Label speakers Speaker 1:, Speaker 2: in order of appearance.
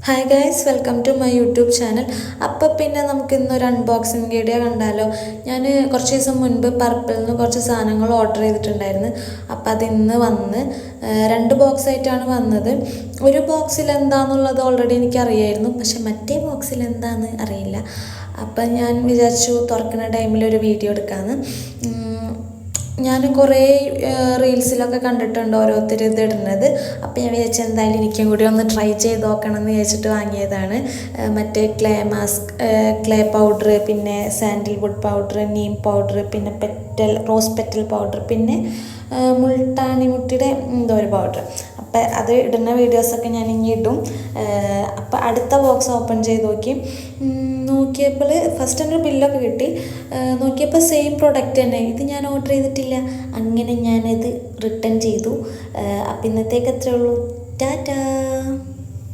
Speaker 1: Hi guys, welcome to my YouTube channel. അപ്പോൾ പിന്നെ നമുക്ക് ഇന്നൊരു അൺബോക്സിങ് വീഡിയോ കണ്ടാലോ. ഞാൻ കുറച്ച് ദിവസം മുൻപ് പർപ്പിളിൽ നിന്ന് കുറച്ച് സാധനങ്ങൾ ഓർഡർ ചെയ്തിട്ടുണ്ടായിരുന്നു. അപ്പോൾ അത് ഇന്ന് വന്ന് 2 ബോക്സായിട്ടാണ് വന്നത്. ഒരു ബോക്സിൽ എന്താണെന്നുള്ളത് ഓൾറെഡി എനിക്കറിയായിരുന്നു, പക്ഷെ മറ്റേ ബോക്സിൽ എന്താണെന്ന് അറിയില്ല. അപ്പം ഞാൻ വിചാരിച്ചു തുറക്കുന്ന ടൈമിൽ ഒരു വീഡിയോ എടുക്കാമെന്ന്. ഞാൻ കുറേ റീൽസിലൊക്കെ കണ്ടിട്ടുണ്ട് ഓരോരുത്തർ ഇതിടുന്നത്. അപ്പോൾ ഞാൻ വിചാരിച്ചു എന്തായാലും എനിക്കും കൂടി ഒന്ന് ട്രൈ ചെയ്ത് നോക്കണം എന്ന് വിചാരിച്ചിട്ട് വാങ്ങിയതാണ്. മറ്റേ ക്ലേ പൗഡർ, പിന്നെ സാൻഡിൽവുഡ് പൗഡർ, നീം പൗഡർ, പിന്നെ റോസ് പെറ്റൽ പൗഡർ, പിന്നെ മുൾട്ടാണി മുട്ടിയുടെ എന്തോ ഒരു പൗഡർ. അപ്പം അത് ഇടുന്ന വീഡിയോസൊക്കെ ഞാൻ ഇനി ഇടും. അപ്പം അടുത്ത ബോക്സ് ഓപ്പൺ ചെയ്ത് നോക്കിയപ്പോൾ ഫസ്റ്റ് എൻ്റെ ബില്ലൊക്കെ കിട്ടി. നോക്കിയപ്പോൾ സെയിം പ്രൊഡക്റ്റ് തന്നെ. ഇത് ഞാൻ ഓർഡർ ചെയ്തിട്ടില്ല. അങ്ങനെ ഞാനിത് റിട്ടേൺ ചെയ്തു. അപ്പം ഇന്നത്തേക്ക് അത്രേ ഉള്ളൂ. ടാറ്റാ.